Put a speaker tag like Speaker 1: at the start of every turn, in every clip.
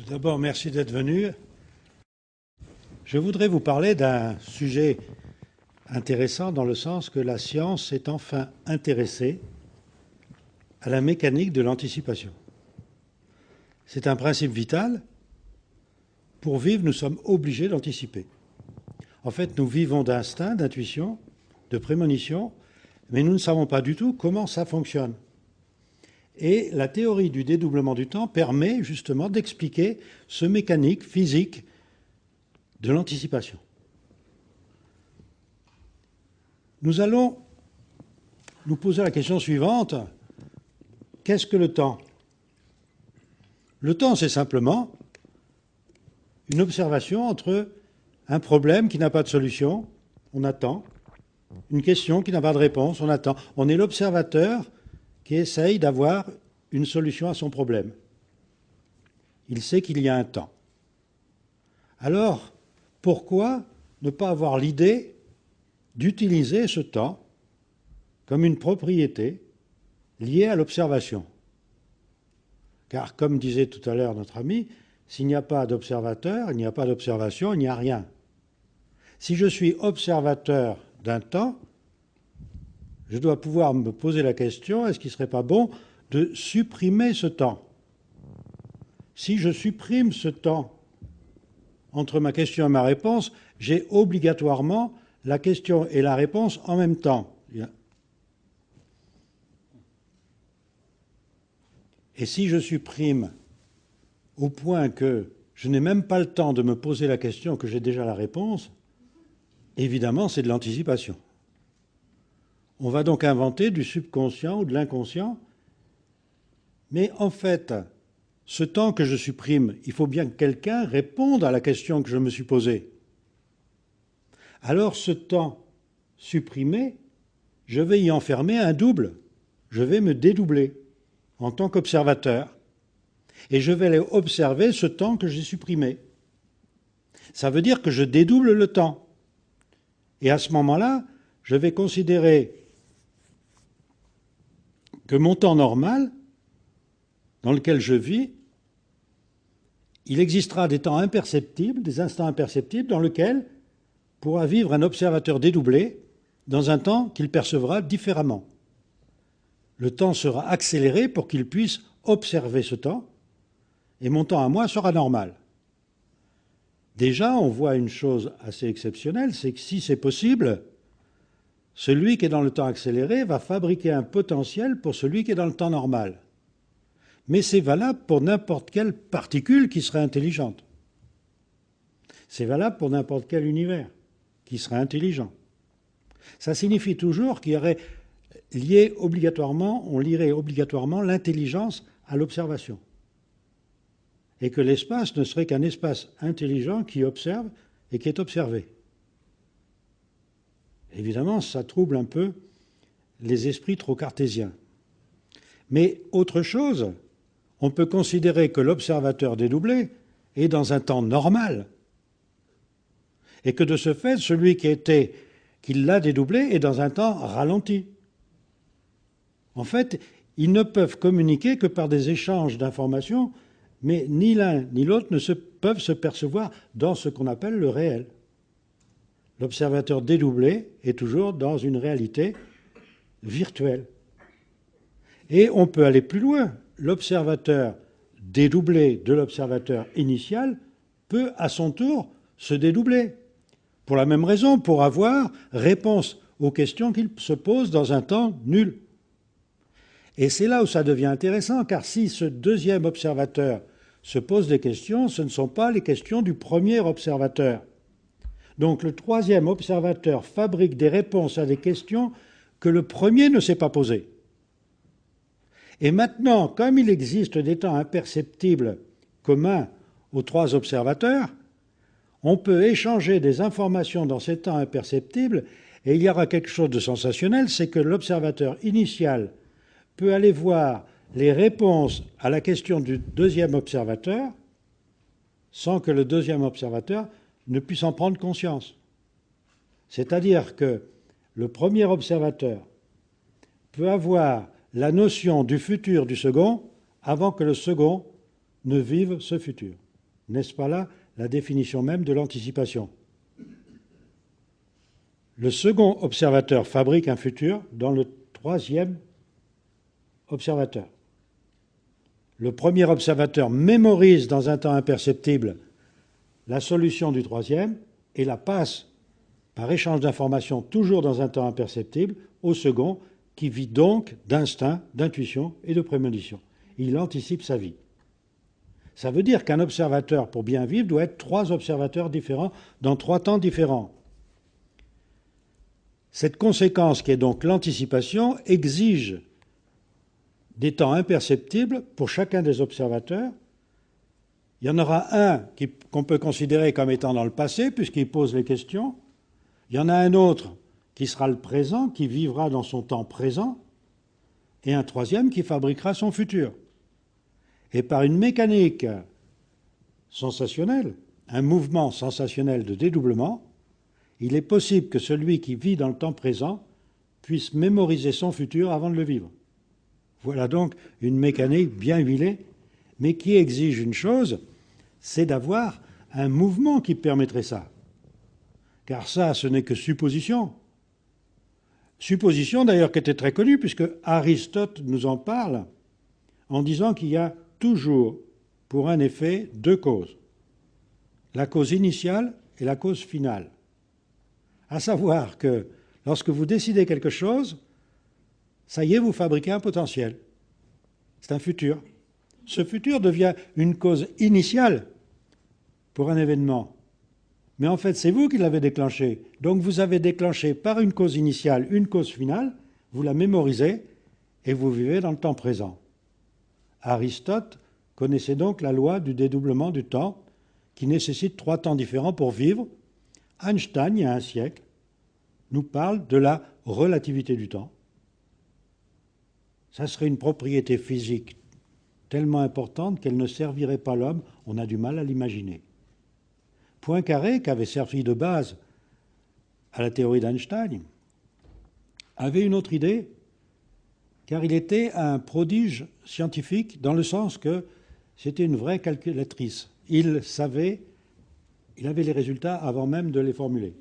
Speaker 1: D'abord, merci d'être venu. Je voudrais vous parler d'un sujet intéressant dans le sens que la science s'est enfin intéressée à la mécanique de l'anticipation. C'est un principe vital. Pour vivre, nous sommes obligés d'anticiper. En fait, nous vivons d'instinct, d'intuition, de prémonition, mais nous ne savons pas du tout comment ça fonctionne. Et la théorie du dédoublement du temps permet justement d'expliquer ce mécanique physique de l'anticipation. Nous allons nous poser la question suivante. Qu'est-ce que le temps? Le temps, c'est simplement une observation entre un problème qui n'a pas de solution, on attend, une question qui n'a pas de réponse, on attend. On est l'observateur qui essaye d'avoir une solution à son problème. Il sait qu'il y a un temps. Alors, pourquoi ne pas avoir l'idée d'utiliser ce temps comme une propriété liée à l'observation? Car, comme disait tout à l'heure notre ami, s'il n'y a pas d'observateur, il n'y a pas d'observation, il n'y a rien. Si je suis observateur d'un temps, je dois pouvoir me poser la question, est-ce qu'il ne serait pas bon de supprimer ce temps? Si je supprime ce temps entre ma question et ma réponse, j'ai obligatoirement la question et la réponse en même temps. Et si je supprime au point que je n'ai même pas le temps de me poser la question, que j'ai déjà la réponse, évidemment, c'est de l'anticipation. On va donc inventer du subconscient ou de l'inconscient. Mais en fait, ce temps que je supprime, il faut bien que quelqu'un réponde à la question que je me suis posée. Alors ce temps supprimé, je vais y enfermer un double. Je vais me dédoubler en tant qu'observateur. Et je vais observer ce temps que j'ai supprimé. Ça veut dire que je dédouble le temps. Et à ce moment-là, je vais considérer que mon temps normal, dans lequel je vis, il existera des temps imperceptibles, des instants imperceptibles, dans lesquels pourra vivre un observateur dédoublé dans un temps qu'il percevra différemment. Le temps sera accéléré pour qu'il puisse observer ce temps, et mon temps à moi sera normal. Déjà, on voit une chose assez exceptionnelle, c'est que si c'est possible, celui qui est dans le temps accéléré va fabriquer un potentiel pour celui qui est dans le temps normal. Mais c'est valable pour n'importe quelle particule qui serait intelligente. C'est valable pour n'importe quel univers qui serait intelligent. Ça signifie toujours qu'il y aurait lié obligatoirement, on lierait obligatoirement l'intelligence à l'observation. Et que l'espace ne serait qu'un espace intelligent qui observe et qui est observé. Évidemment, ça trouble un peu les esprits trop cartésiens. Mais autre chose, on peut considérer que l'observateur dédoublé est dans un temps normal. Et que de ce fait, celui qui l'a dédoublé est dans un temps ralenti. En fait, ils ne peuvent communiquer que par des échanges d'informations, mais ni l'un ni l'autre ne peuvent se percevoir dans ce qu'on appelle le réel. L'observateur dédoublé est toujours dans une réalité virtuelle. Et on peut aller plus loin. L'observateur dédoublé de l'observateur initial peut à son tour se dédoubler. Pour la même raison, pour avoir réponse aux questions qu'il se pose dans un temps nul. Et c'est là où ça devient intéressant, car si ce deuxième observateur se pose des questions, ce ne sont pas les questions du premier observateur. Donc le troisième observateur fabrique des réponses à des questions que le premier ne s'est pas posées. Et maintenant, comme il existe des temps imperceptibles communs aux trois observateurs, on peut échanger des informations dans ces temps imperceptibles et il y aura quelque chose de sensationnel, c'est que l'observateur initial peut aller voir les réponses à la question du deuxième observateur sans que le deuxième observateur ne puisse en prendre conscience. C'est-à-dire que le premier observateur peut avoir la notion du futur du second avant que le second ne vive ce futur. N'est-ce pas là la définition même de l'anticipation? Le second observateur fabrique un futur dans le troisième observateur. Le premier observateur mémorise dans un temps imperceptible la solution du troisième et la passe par échange d'informations toujours dans un temps imperceptible au second qui vit donc d'instinct, d'intuition et de prémonition. Il anticipe sa vie. Ça veut dire qu'un observateur, pour bien vivre, doit être 3 observateurs différents dans 3 temps différents. Cette conséquence, qui est donc l'anticipation, exige des temps imperceptibles pour chacun des observateurs. Il y en aura un qu'on peut considérer comme étant dans le passé, puisqu'il pose les questions. Il y en a un autre qui sera le présent, qui vivra dans son temps présent, et un troisième qui fabriquera son futur. Et par une mécanique sensationnelle, un mouvement sensationnel de dédoublement, il est possible que celui qui vit dans le temps présent puisse mémoriser son futur avant de le vivre. Voilà donc une mécanique bien huilée, mais qui exige une chose, c'est d'avoir un mouvement qui permettrait ça. Car ça, ce n'est que supposition. Supposition d'ailleurs qui était très connue, puisque Aristote nous en parle en disant qu'il y a toujours, pour un effet, 2 causes. La cause initiale et la cause finale. À savoir que lorsque vous décidez quelque chose, ça y est, vous fabriquez un potentiel. C'est un futur. Ce futur devient une cause initiale pour un événement. Mais en fait, c'est vous qui l'avez déclenché. Donc vous avez déclenché par une cause initiale une cause finale, vous la mémorisez et vous vivez dans le temps présent. Aristote connaissait donc la loi du dédoublement du temps qui nécessite 3 temps différents pour vivre. Einstein, il y a un siècle, nous parle de la relativité du temps. Ça serait une propriété physique tellement importante qu'elle ne servirait pas l'homme, on a du mal à l'imaginer. Poincaré, qui avait servi de base à la théorie d'Einstein, avait une autre idée, car il était un prodige scientifique dans le sens que c'était une vraie calculatrice. Il avait les résultats avant même de les formuler.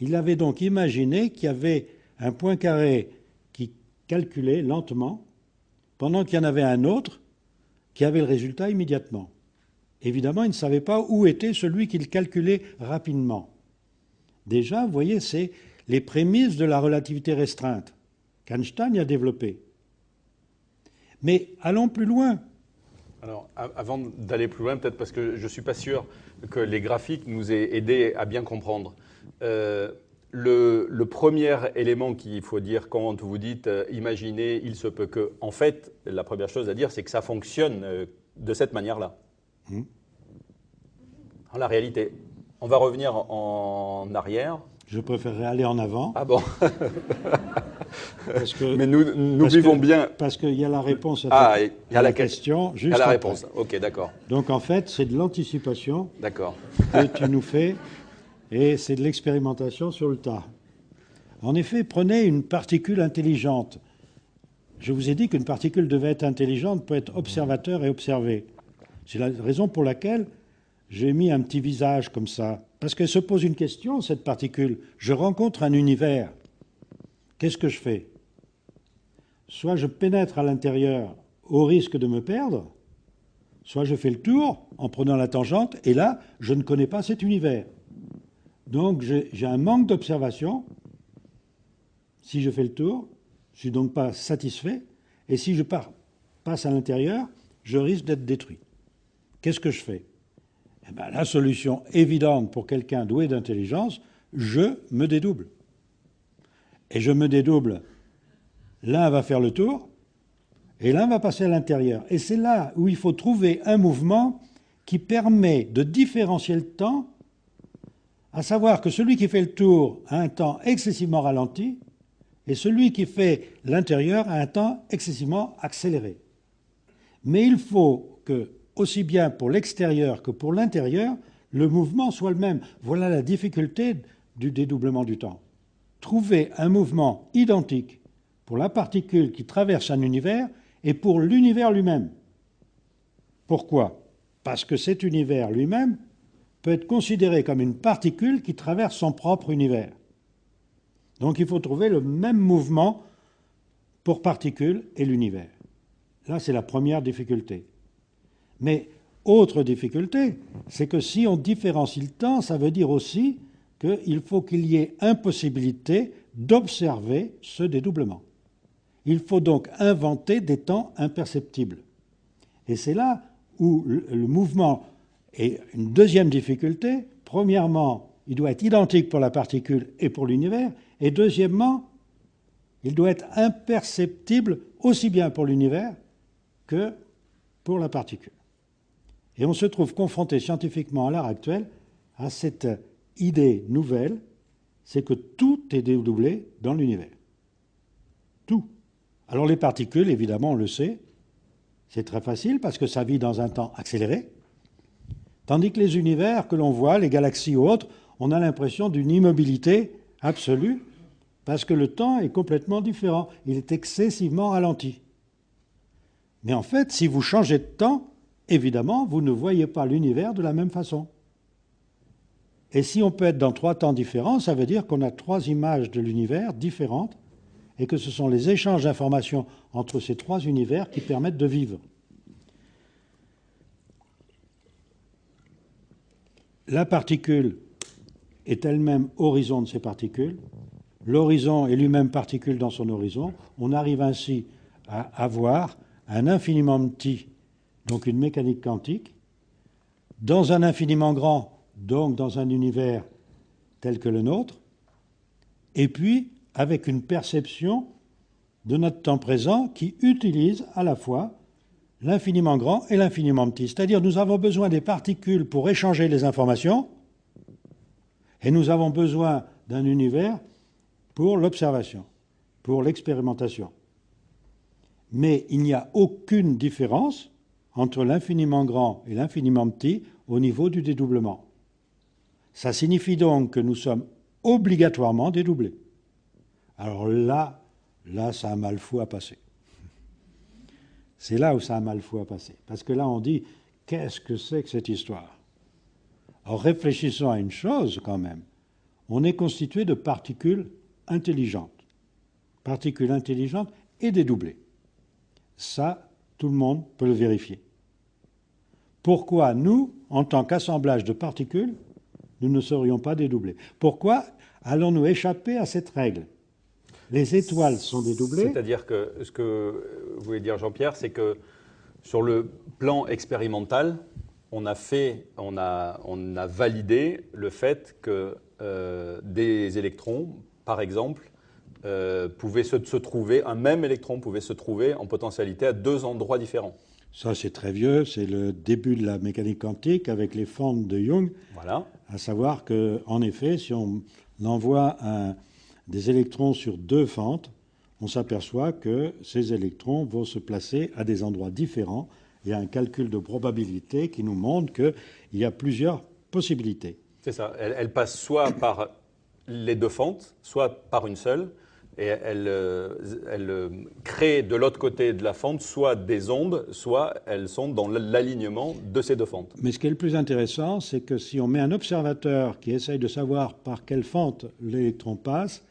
Speaker 1: Il avait donc imaginé qu'il y avait un Poincaré qui calculait lentement, pendant qu'il y en avait un autre qui avait le résultat immédiatement. Évidemment, il ne savait pas où était celui qui le calculait rapidement. Déjà, vous voyez, c'est les prémices de la relativité restreinte qu'Einstein a développées. Mais allons plus loin.
Speaker 2: Alors, avant d'aller plus loin, peut-être parce que je ne suis pas sûr que les graphiques nous aient aidés à bien comprendre. Le premier élément qu'il faut dire quand vous dites imaginez, il se peut que, en fait, la première chose à dire, c'est que ça fonctionne de cette manière-là. En la réalité, on va revenir en arrière.
Speaker 1: Je préférerais aller en avant.
Speaker 2: Ah bon.
Speaker 1: Parce que,
Speaker 2: mais nous vivons bien.
Speaker 1: Parce qu'il y a la réponse à la question juste
Speaker 2: à la
Speaker 1: après.
Speaker 2: réponse. Ok, d'accord.
Speaker 1: Donc en fait, c'est de l'anticipation
Speaker 2: d'accord.
Speaker 1: que tu nous fais et c'est de l'expérimentation sur le tas. En effet, prenez une particule intelligente. Je vous ai dit qu'une particule devait être intelligente pour être observateur et observé. C'est la raison pour laquelle j'ai mis un petit visage comme ça. Parce qu'elle se pose une question, cette particule. Je rencontre un univers. Qu'est-ce que je fais? Soit je pénètre à l'intérieur au risque de me perdre, soit je fais le tour en prenant la tangente, et là, je ne connais pas cet univers. Donc j'ai un manque d'observation. Si je fais le tour, je ne suis donc pas satisfait, et si je passe à l'intérieur, je risque d'être détruit. Qu'est-ce que je fais? Eh bien, la solution évidente pour quelqu'un doué d'intelligence, je me dédouble. Et je me dédouble. L'un va faire le tour et l'un va passer à l'intérieur. Et c'est là où il faut trouver un mouvement qui permet de différencier le temps, à savoir que celui qui fait le tour a un temps excessivement ralenti et celui qui fait l'intérieur a un temps excessivement accéléré. Mais il faut que, aussi bien pour l'extérieur que pour l'intérieur, le mouvement soit le même. Voilà la difficulté du dédoublement du temps. Trouver un mouvement identique pour la particule qui traverse un univers et pour l'univers lui-même. Pourquoi? parce que cet univers lui-même peut être considéré comme une particule qui traverse son propre univers. Donc il faut trouver le même mouvement pour particule et l'univers. Là, c'est la première difficulté. Mais autre difficulté, c'est que si on différencie le temps, ça veut dire aussi qu'il faut qu'il y ait impossibilité d'observer ce dédoublement. Il faut donc inventer des temps imperceptibles. Et c'est là où le mouvement est une deuxième difficulté. Premièrement, il doit être identique pour la particule et pour l'univers. Et deuxièmement, il doit être imperceptible aussi bien pour l'univers que pour la particule. Et on se trouve confronté scientifiquement à l'heure actuelle à cette idée nouvelle, c'est que tout est dédoublé dans l'univers. Tout. Alors les particules, évidemment, on le sait, c'est très facile parce que ça vit dans un temps accéléré, tandis que les univers que l'on voit, les galaxies ou autres, on a l'impression d'une immobilité absolue parce que le temps est complètement différent, il est excessivement ralenti. Mais en fait, si vous changez de temps, évidemment, vous ne voyez pas l'univers de la même façon. Et si on peut être dans 3 temps différents, ça veut dire qu'on a 3 images de l'univers différentes et que ce sont les échanges d'informations entre ces 3 univers qui permettent de vivre. La particule est elle-même horizon de ces particules. L'horizon est lui-même particule dans son horizon. On arrive ainsi à avoir un infiniment petit, donc une mécanique quantique, dans un infiniment grand, donc dans un univers tel que le nôtre, et puis avec une perception de notre temps présent qui utilise à la fois l'infiniment grand et l'infiniment petit. C'est-à-dire nous avons besoin des particules pour échanger les informations, et nous avons besoin d'un univers pour l'observation, pour l'expérimentation. Mais il n'y a aucune différence entre l'infiniment grand et l'infiniment petit au niveau du dédoublement. Ça signifie donc que nous sommes obligatoirement dédoublés. Alors là, ça a mal fou à passer. C'est là où ça a mal fou à passer. Parce que là, on dit, qu'est-ce que c'est que cette histoire? Alors réfléchissons à une chose quand même. On est constitué de particules intelligentes. Particules intelligentes et dédoublées. Ça, tout le monde peut le vérifier. Pourquoi nous, en tant qu'assemblage de particules, nous ne serions pas dédoublés? Pourquoi allons-nous échapper à cette règle? Les étoiles sont dédoublées.
Speaker 2: C'est-à-dire que ce que vous voulez dire, Jean-Pierre, c'est que sur le plan expérimental, on a validé le fait que des électrons, par exemple, pouvaient se trouver, un même électron pouvait se trouver en potentialité à 2 endroits différents.
Speaker 1: Ça, c'est très vieux, c'est le début de la mécanique quantique avec les fentes de Young.
Speaker 2: Voilà.
Speaker 1: À savoir qu'en effet, si on envoie des électrons sur 2 fentes, on s'aperçoit que ces électrons vont se placer à des endroits différents. Il y a un calcul de probabilité qui nous montre qu'il y a plusieurs possibilités.
Speaker 2: C'est ça. Elle passe soit par les 2 fentes, soit par une seule. Et elle crée de l'autre côté de la fente soit des ondes, soit elles sont dans l'alignement de ces 2 fentes.
Speaker 1: Mais ce qui est le plus intéressant, c'est que si on met un observateur qui essaye de savoir par quelle fente l'électron passe,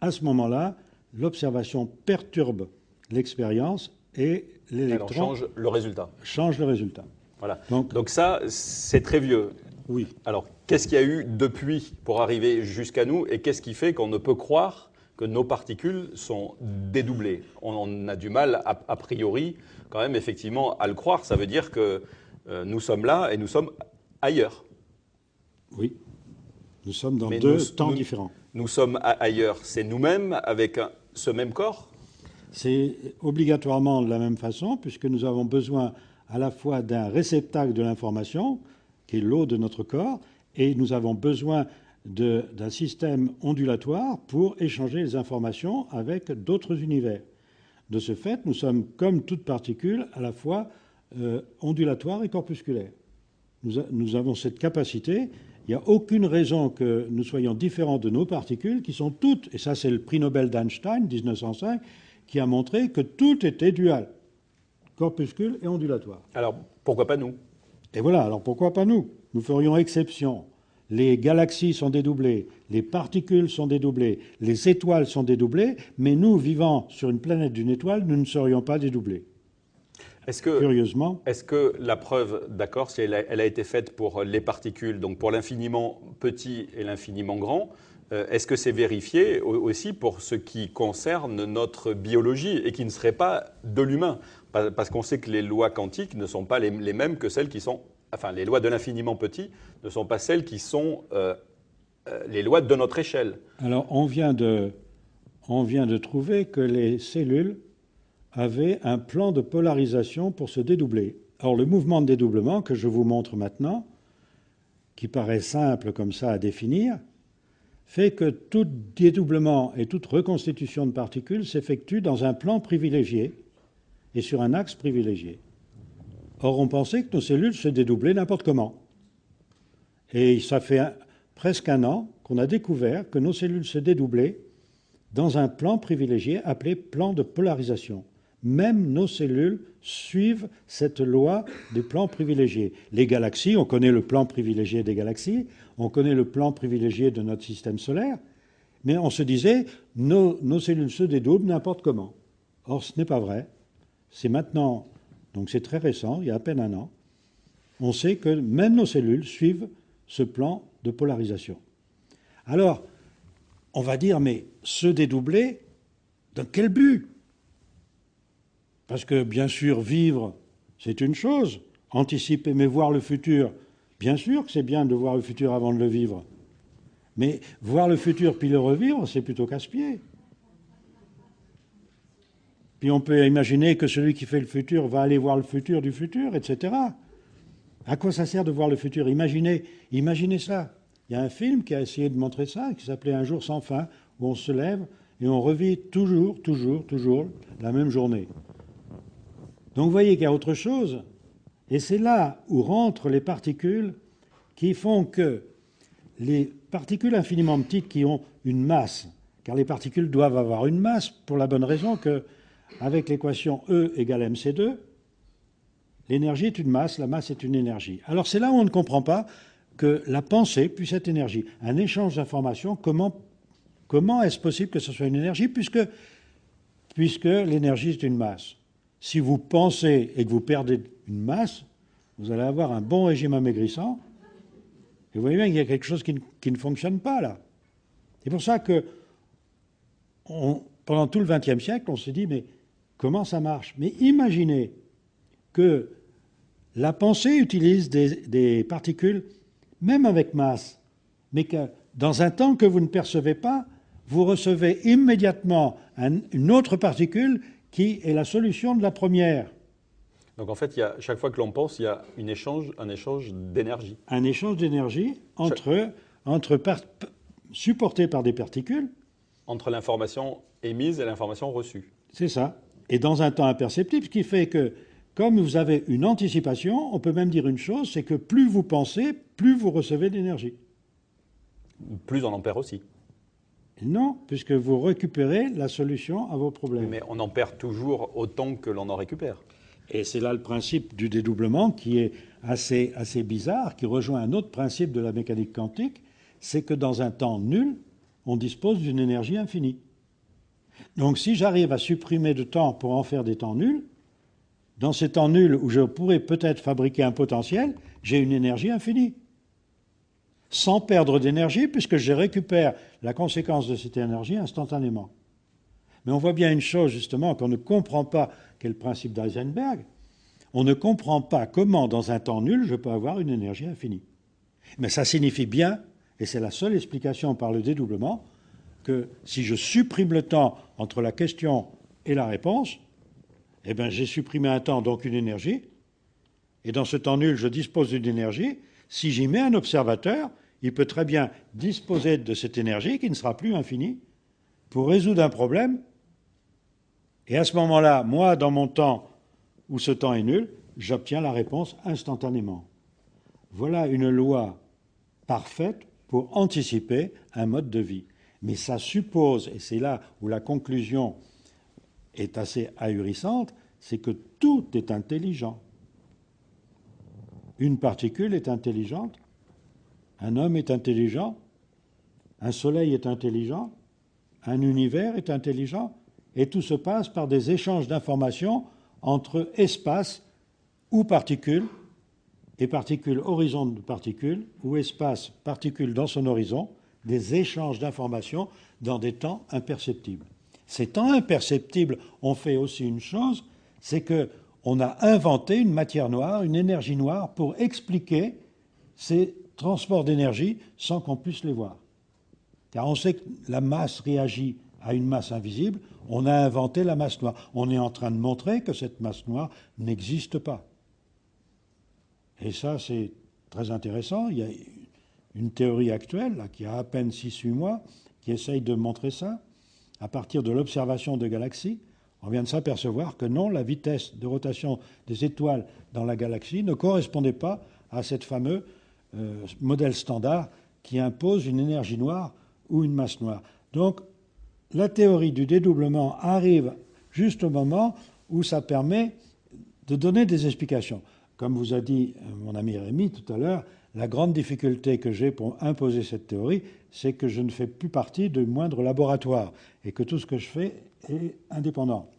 Speaker 1: à ce moment-là, l'observation perturbe l'expérience et l'électron
Speaker 2: change le résultat.
Speaker 1: Change le résultat.
Speaker 2: Voilà. Donc ça, c'est très vieux.
Speaker 1: Oui.
Speaker 2: Alors, qu'est-ce qu'il y a eu depuis pour arriver jusqu'à nous et qu'est-ce qui fait qu'on ne peut croire que nos particules sont dédoublées? On a du mal, a priori, quand même, effectivement, à le croire. Ça veut dire que nous sommes là et nous sommes ailleurs.
Speaker 1: Oui. Nous sommes dans 2 temps différents.
Speaker 2: Nous sommes ailleurs. C'est nous-mêmes avec ce même corps?
Speaker 1: C'est obligatoirement de la même façon, puisque nous avons besoin à la fois d'un réceptacle de l'information, qui est l'eau de notre corps, et nous avons besoin d'un système ondulatoire pour échanger les informations avec d'autres univers. De ce fait, nous sommes, comme toute particule, à la fois ondulatoire et corpusculaire. Nous avons cette capacité. Il n'y a aucune raison que nous soyons différents de nos particules, qui sont toutes, et ça c'est le prix Nobel d'Einstein, 1905, qui a montré que tout était dual, corpuscule et ondulatoire.
Speaker 2: Alors, pourquoi pas nous?
Speaker 1: Et voilà, alors pourquoi pas nous? Nous ferions exception. Les galaxies sont dédoublées, les particules sont dédoublées, les étoiles sont dédoublées, mais nous, vivant sur une planète d'une étoile, nous ne serions pas dédoublés. Curieusement.
Speaker 2: Est-ce que la preuve, d'accord, si elle a été faite pour les particules, donc pour l'infiniment petit et l'infiniment grand, est-ce que c'est vérifié aussi pour ce qui concerne notre biologie et qui ne serait pas de l'humain? Parce qu'on sait que les lois quantiques ne sont pas les mêmes que celles qui sont... Enfin, les lois de l'infiniment petit ne sont pas celles qui sont les lois de notre échelle.
Speaker 1: Alors, on vient de trouver que les cellules avaient un plan de polarisation pour se dédoubler. Alors, le mouvement de dédoublement que je vous montre maintenant, qui paraît simple comme ça à définir, fait que tout dédoublement et toute reconstitution de particules s'effectue dans un plan privilégié et sur un axe privilégié. Or, on pensait que nos cellules se dédoublaient n'importe comment. Et ça fait presque un an qu'on a découvert que nos cellules se dédoublaient dans un plan privilégié appelé plan de polarisation. Même nos cellules suivent cette loi des plans privilégiés. Les galaxies, on connaît le plan privilégié des galaxies, on connaît le plan privilégié de notre système solaire, mais on se disait, nos cellules se dédoublent n'importe comment. Or, ce n'est pas vrai. C'est maintenant, donc c'est très récent, il y a à peine un an, on sait que même nos cellules suivent ce plan de polarisation. Alors, on va dire, mais se dédoubler, dans quel but? Parce que, bien sûr, vivre, c'est une chose. Anticiper, mais voir le futur, bien sûr que c'est bien de voir le futur avant de le vivre. Mais voir le futur puis le revivre, c'est plutôt casse-pied. Puis on peut imaginer que celui qui fait le futur va aller voir le futur du futur, etc. À quoi ça sert de voir le futur? Imaginez ça. Il y a un film qui a essayé de montrer ça, qui s'appelait Un jour sans fin, où on se lève et on revit toujours la même journée. Donc vous voyez qu'il y a autre chose, et c'est là où rentrent les particules qui font que les particules infiniment petites qui ont une masse, car les particules doivent avoir une masse pour la bonne raison que, avec l'équation E égale mc2, l'énergie est une masse, la masse est une énergie. Alors c'est là où on ne comprend pas que la pensée puisse être énergie. Un échange d'informations, comment est-ce possible que ce soit une énergie puisque l'énergie est une masse? Si vous pensez et que vous perdez une masse, vous allez avoir un bon régime amaigrissant. Et vous voyez bien qu'il y a quelque chose qui ne fonctionne pas là. C'est pour ça que pendant tout le XXe siècle, on s'est dit, mais comment ça marche? Mais imaginez que la pensée utilise des particules, même avec masse, mais que dans un temps que vous ne percevez pas, vous recevez immédiatement une autre particule qui est la solution de la première.
Speaker 2: Donc en fait, chaque fois que l'on pense, il y a un échange d'énergie.
Speaker 1: Un échange d'énergie supporté par des particules.
Speaker 2: Entre l'information émise et l'information reçue.
Speaker 1: C'est ça. Et dans un temps imperceptible, ce qui fait que, comme vous avez une anticipation, on peut même dire une chose, c'est que plus vous pensez, plus vous recevez d'énergie.
Speaker 2: Plus on en perd aussi.
Speaker 1: Non, puisque vous récupérez la solution à vos problèmes.
Speaker 2: Mais on en perd toujours autant que l'on en récupère.
Speaker 1: Et c'est là le principe du dédoublement qui est assez bizarre, qui rejoint un autre principe de la mécanique quantique, c'est que dans un temps nul, on dispose d'une énergie infinie. Donc si j'arrive à supprimer de temps pour en faire des temps nuls, dans ces temps nuls où je pourrais peut-être fabriquer un potentiel, j'ai une énergie infinie. Sans perdre d'énergie, puisque je récupère la conséquence de cette énergie instantanément. Mais on voit bien une chose, justement, qu'on ne comprend pas, qu'est le principe d'Heisenberg. On ne comprend pas comment, dans un temps nul, je peux avoir une énergie infinie. Mais ça signifie bien, et c'est la seule explication par le dédoublement, que si je supprime le temps entre la question et la réponse, eh bien j'ai supprimé un temps, donc une énergie, et dans ce temps nul, je dispose d'une énergie. Si j'y mets un observateur, il peut très bien disposer de cette énergie qui ne sera plus infinie pour résoudre un problème. Et à ce moment-là, moi, dans mon temps où ce temps est nul, j'obtiens la réponse instantanément. Voilà une loi parfaite pour anticiper un mode de vie. Mais ça suppose, et c'est là où la conclusion est assez ahurissante, c'est que tout est intelligent. une particule est intelligente, un homme est intelligent, un soleil est intelligent, un univers est intelligent, et tout se passe par des échanges d'informations entre espace ou particules, et particules horizon de particules, ou espace particules dans son horizon, des échanges d'informations dans des temps imperceptibles. Ces temps imperceptibles ont fait aussi une chose, c'est qu'on a inventé une matière noire, une énergie noire, pour expliquer ces transports d'énergie sans qu'on puisse les voir. Car on sait que la masse réagit à une masse invisible, on a inventé la masse noire. On est en train de montrer que cette masse noire n'existe pas. Et ça, c'est très intéressant. Il y a une théorie actuelle, là, qui a à peine 6-8 mois, qui essaye de montrer ça. À partir de l'observation de galaxies, on vient de s'apercevoir que non, la vitesse de rotation des étoiles dans la galaxie ne correspondait pas à cette fameux modèle standard qui impose une énergie noire ou une masse noire. Donc, la théorie du dédoublement arrive juste au moment où ça permet de donner des explications. Comme vous a dit mon ami Rémi tout à l'heure, la grande difficulté que j'ai pour imposer cette théorie, c'est que je ne fais plus partie du moindre laboratoire et que tout ce que je fais est indépendant.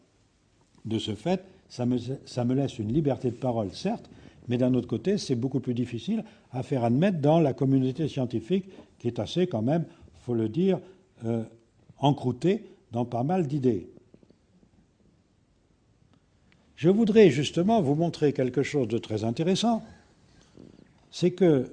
Speaker 1: De ce fait, ça me laisse une liberté de parole, certes, mais d'un autre côté, c'est beaucoup plus difficile à faire admettre dans la communauté scientifique qui est assez, quand même, il faut le dire, encroûtée dans pas mal d'idées. Je voudrais justement vous montrer quelque chose de très intéressant. C'est qu'il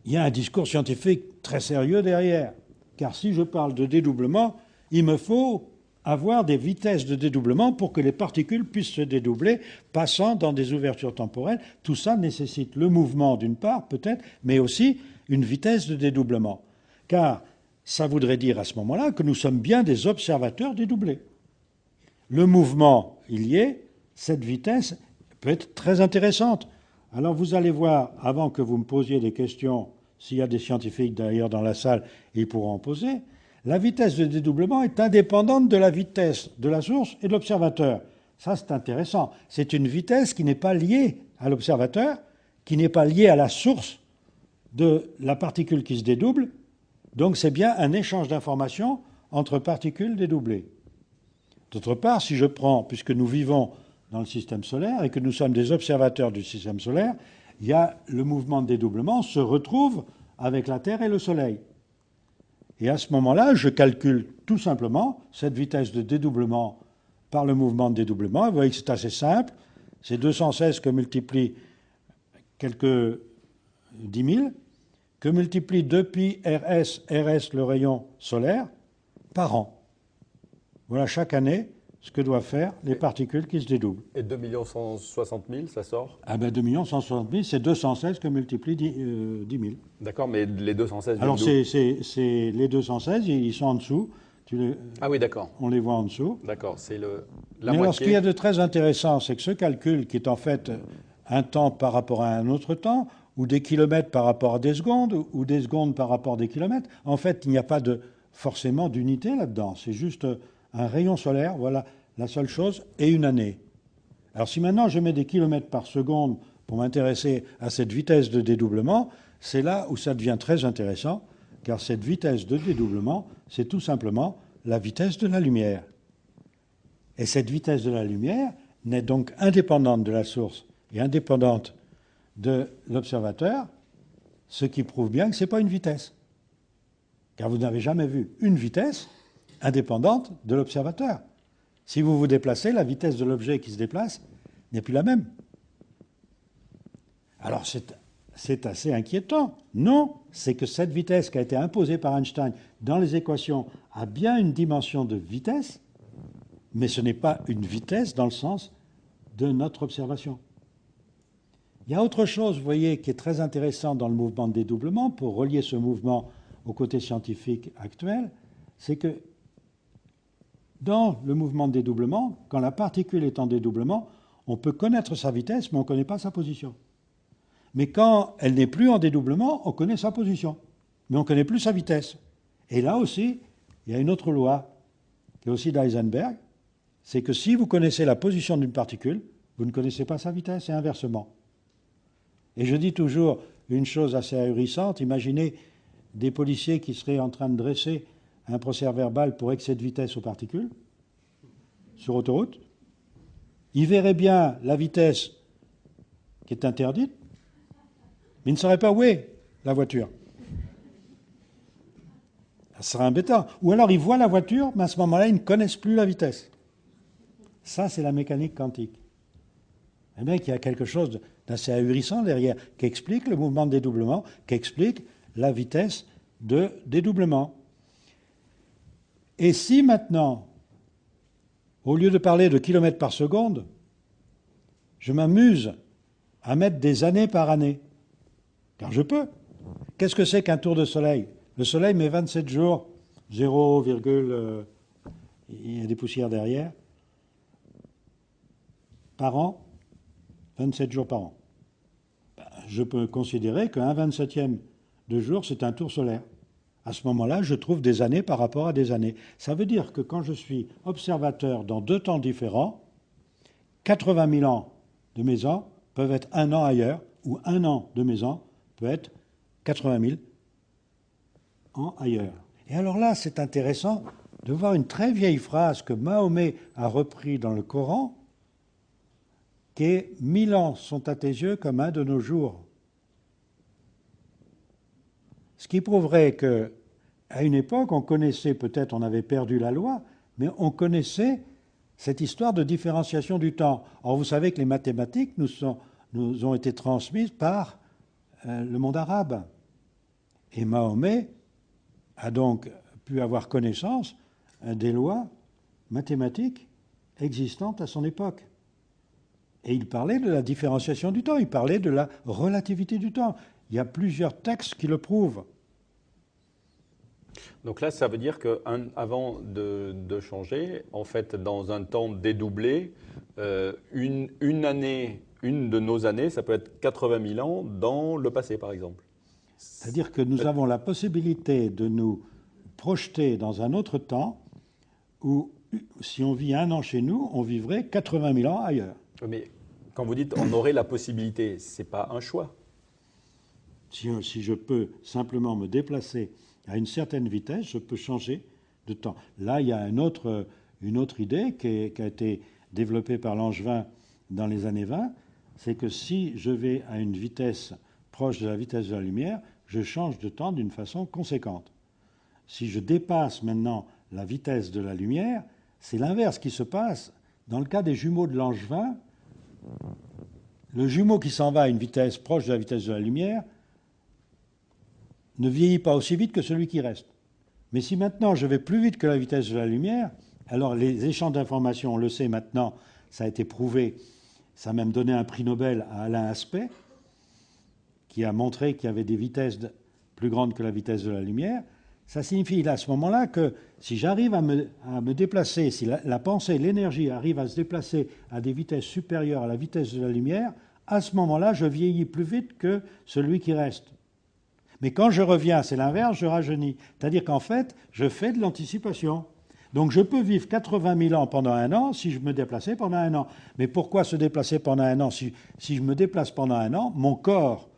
Speaker 1: y a un discours scientifique très sérieux derrière. Car si je parle de dédoublement, il me faut avoir des vitesses de dédoublement pour que les particules puissent se dédoubler, passant dans des ouvertures temporelles. Tout ça nécessite le mouvement d'une part, peut-être, mais aussi une vitesse de dédoublement. Car ça voudrait dire à ce moment-là que nous sommes bien des observateurs dédoublés. Le mouvement, il y est, cette vitesse peut être très intéressante. Alors vous allez voir, avant que vous me posiez des questions, s'il y a des scientifiques d'ailleurs dans la salle, ils pourront en poser, la vitesse de dédoublement est indépendante de la vitesse de la source et de l'observateur. Ça, c'est intéressant. C'est une vitesse qui n'est pas liée à l'observateur, qui n'est pas liée à la source de la particule qui se dédouble. Donc c'est bien un échange d'informations entre particules dédoublées. D'autre part, si je prends, puisque nous vivons dans le système solaire et que nous sommes des observateurs du système solaire, il y a le mouvement de dédoublement se retrouve avec la Terre et le Soleil. Et à ce moment-là, je calcule tout simplement cette vitesse de dédoublement par le mouvement de dédoublement. Vous voyez que c'est assez simple. C'est 216 que multiplie quelques 10 000, que multiplie 2pi RS, RS le rayon solaire, par an. Voilà chaque année ce que doivent faire les particules qui se dédoublent.
Speaker 2: Et 2 160 000, ça sort?
Speaker 1: Ah ben 2 160 000, c'est 216 que multiplie 10 000.
Speaker 2: D'accord, mais les 216...
Speaker 1: Alors c'est les 216, ils sont en dessous.
Speaker 2: Ah oui, d'accord.
Speaker 1: On les voit en dessous.
Speaker 2: D'accord, c'est la
Speaker 1: Mais
Speaker 2: moitié.
Speaker 1: alors ce qu'il y a de très intéressant, c'est que ce calcul, qui est en fait un temps par rapport à un autre temps, ou des kilomètres par rapport à des secondes, ou des secondes par rapport à des kilomètres, en fait, il n'y a pas forcément d'unité là-dedans. C'est juste un rayon solaire, voilà la seule chose, et une année. Alors si maintenant je mets des kilomètres par seconde pour m'intéresser à cette vitesse de dédoublement, c'est là où ça devient très intéressant, car cette vitesse de dédoublement, c'est tout simplement la vitesse de la lumière. Et cette vitesse de la lumière n'est donc indépendante de la source et indépendante de l'observateur, ce qui prouve bien que ce n'est pas une vitesse. Car vous n'avez jamais vu une vitesse indépendante de l'observateur. Si vous vous déplacez, la vitesse de l'objet qui se déplace n'est plus la même. Alors c'est assez inquiétant. Non, c'est que cette vitesse qui a été imposée par Einstein dans les équations a bien une dimension de vitesse, mais ce n'est pas une vitesse dans le sens de notre observation. Il y a autre chose, vous voyez, qui est très intéressant dans le mouvement de dédoublement, pour relier ce mouvement au côté scientifique actuel, c'est que dans le mouvement de dédoublement, quand la particule est en dédoublement, on peut connaître sa vitesse, mais on ne connaît pas sa position. Mais quand elle n'est plus en dédoublement, on connaît sa position, mais on ne connaît plus sa vitesse. Et là aussi, il y a une autre loi, qui est aussi d'Heisenberg, c'est que si vous connaissez la position d'une particule, vous ne connaissez pas sa vitesse, et inversement. Et je dis toujours une chose assez ahurissante. Imaginez des policiers qui seraient en train de dresser un procès-verbal pour excès de vitesse aux particules sur autoroute. Ils verraient bien la vitesse qui est interdite, mais ils ne sauraient pas où est la voiture. Ça serait embêtant. Ou alors ils voient la voiture, mais à ce moment-là, ils ne connaissent plus la vitesse. Ça, c'est la mécanique quantique. Eh bien, qu'il y a quelque chose d'assez ahurissant derrière, qui explique le mouvement de dédoublement, qui explique la vitesse de dédoublement. Et si maintenant, au lieu de parler de kilomètres par seconde, je m'amuse à mettre des années par année, car je peux. Qu'est-ce que c'est qu'un tour de soleil? Le soleil met 27 jours, 0, il y a des poussières derrière, par an, 27 jours par an. Je peux considérer qu'un 27e de jour, c'est un tour solaire. À ce moment-là, je trouve des années par rapport à des années. Ça veut dire que quand je suis observateur dans 2 temps différents, 80 000 ans de mes ans peuvent être 1 an ailleurs, ou 1 an de mes ans peut être 80 000 ans ailleurs. Et alors là, c'est intéressant de voir une très vieille phrase que Mahomet a reprise dans le Coran, qui est « 1000 ans sont à tes yeux comme un de nos jours ». Ce qui prouverait qu'à une époque, on connaissait, peut-être on avait perdu la loi, mais on connaissait cette histoire de différenciation du temps. Or, vous savez que les mathématiques nous ont été transmises par le monde arabe. Et Mahomet a donc pu avoir connaissance des lois mathématiques existantes à son époque. Et il parlait de la différenciation du temps, il parlait de la relativité du temps. Il y a plusieurs textes qui le prouvent.
Speaker 2: Donc là, ça veut dire qu'avant de changer, en fait, dans un temps dédoublé, une année, une de nos années, ça peut être 80 000 ans dans le passé, par exemple.
Speaker 1: C'est-à-dire que nous avons la possibilité de nous projeter dans un autre temps où, si on vit 1 an chez nous, on vivrait 80 000 ans ailleurs.
Speaker 2: Mais quand vous dites on aurait la possibilité, ce n'est pas un choix.
Speaker 1: Si je peux simplement me déplacer à une certaine vitesse, je peux changer de temps. Là, il y a une autre idée qui a été développée par Langevin dans les années 20, c'est que si je vais à une vitesse proche de la vitesse de la lumière, je change de temps d'une façon conséquente. Si je dépasse maintenant la vitesse de la lumière, c'est l'inverse qui se passe. Dans le cas des jumeaux de Langevin, le jumeau qui s'en va à une vitesse proche de la vitesse de la lumière ne vieillit pas aussi vite que celui qui reste. Mais si maintenant je vais plus vite que la vitesse de la lumière, alors les échanges d'informations, on le sait maintenant, ça a été prouvé, ça a même donné un prix Nobel à Alain Aspect, qui a montré qu'il y avait des vitesses plus grandes que la vitesse de la lumière. Ça signifie là, à ce moment-là que si j'arrive à me déplacer, si la pensée, l'énergie arrive à se déplacer à des vitesses supérieures à la vitesse de la lumière, à ce moment-là, je vieillis plus vite que celui qui reste. Mais quand je reviens, c'est l'inverse, je rajeunis. C'est-à-dire qu'en fait, je fais de l'anticipation. Donc je peux vivre 80 000 ans pendant 1 an si je me déplaçais pendant 1 an. Mais pourquoi se déplacer pendant 1 an? Si je me déplace pendant 1 an, mon corps,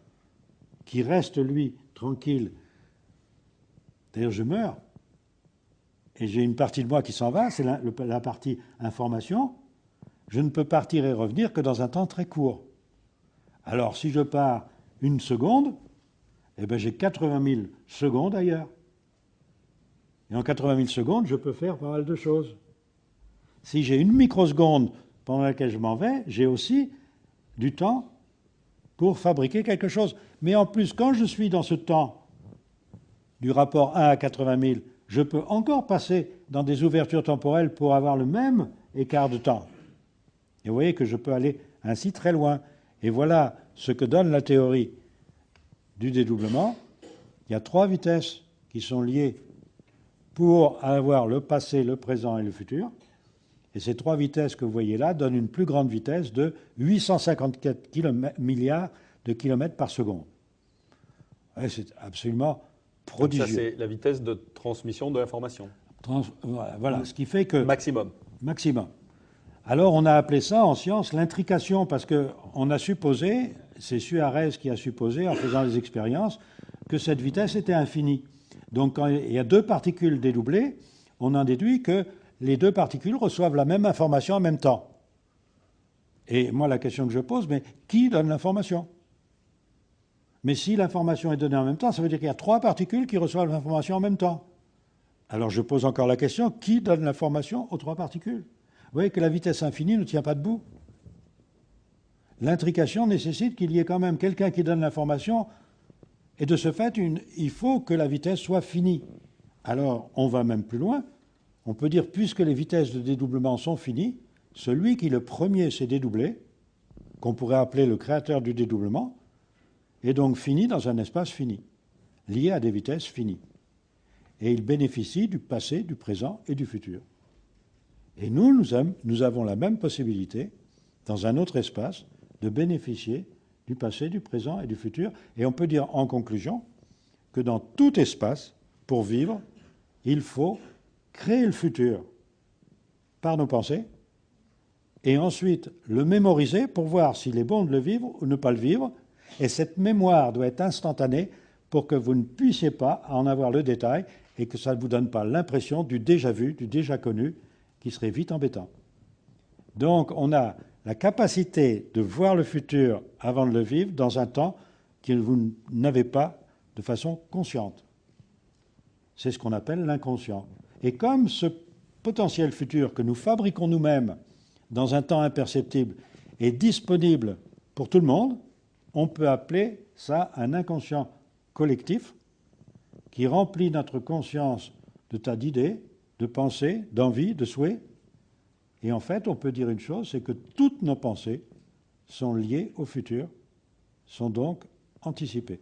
Speaker 1: qui reste, lui, tranquille, c'est-à-dire je meurs, et j'ai une partie de moi qui s'en va, c'est la partie information, je ne peux partir et revenir que dans un temps très court. Alors si je pars 1 seconde, eh bien j'ai 80 000 secondes ailleurs. Et en 80 000 secondes, je peux faire pas mal de choses. Si j'ai 1 microseconde pendant laquelle je m'en vais, j'ai aussi du temps pour fabriquer quelque chose. Mais en plus, quand je suis dans ce temps du rapport 1 à 80 000, je peux encore passer dans des ouvertures temporelles pour avoir le même écart de temps. Et vous voyez que je peux aller ainsi très loin. Et voilà ce que donne la théorie du dédoublement. Il y a 3 vitesses qui sont liées pour avoir le passé, le présent et le futur. Et ces 3 vitesses que vous voyez là donnent une plus grande vitesse de 854 milliards de kilomètres par seconde. Ouais, c'est absolument prodigieux.
Speaker 2: Donc ça, c'est la vitesse de transmission de l'information.
Speaker 1: Voilà, ce qui fait que...
Speaker 2: Maximum.
Speaker 1: Maximum. Alors, on a appelé ça en science l'intrication, parce qu'on a supposé, c'est Suarez qui a supposé, en faisant des expériences, que cette vitesse était infinie. Donc quand il y a deux particules dédoublées, on en déduit que les deux particules reçoivent la même information en même temps. Et moi, la question que je pose, mais qui donne l'information? Mais si l'information est donnée en même temps, ça veut dire qu'il y a trois particules qui reçoivent l'information en même temps. Alors je pose encore la question, qui donne l'information aux trois particules? Vous voyez que la vitesse infinie ne tient pas debout. L'intrication nécessite qu'il y ait quand même quelqu'un qui donne l'information, et de ce fait, il faut que la vitesse soit finie. Alors, on va même plus loin. On peut dire, puisque les vitesses de dédoublement sont finies, celui qui le premier s'est dédoublé, qu'on pourrait appeler le créateur du dédoublement, est donc fini dans un espace fini, lié à des vitesses finies. Et il bénéficie du passé, du présent et du futur. Et nous avons la même possibilité, dans un autre espace, de bénéficier du passé, du présent et du futur. Et on peut dire en conclusion que dans tout espace, pour vivre, il faut créer le futur par nos pensées et ensuite le mémoriser pour voir s'il est bon de le vivre ou ne pas le vivre. Et cette mémoire doit être instantanée pour que vous ne puissiez pas en avoir le détail et que ça ne vous donne pas l'impression du déjà vu, du déjà connu, qui serait vite embêtant. Donc on a la capacité de voir le futur avant de le vivre dans un temps que vous n'avez pas de façon consciente. C'est ce qu'on appelle l'inconscient. Et comme ce potentiel futur que nous fabriquons nous-mêmes dans un temps imperceptible est disponible pour tout le monde, on peut appeler ça un inconscient collectif qui remplit notre conscience de tas d'idées, de pensées, d'envies, de souhaits. Et en fait, on peut dire une chose, c'est que toutes nos pensées sont liées au futur, sont donc anticipées.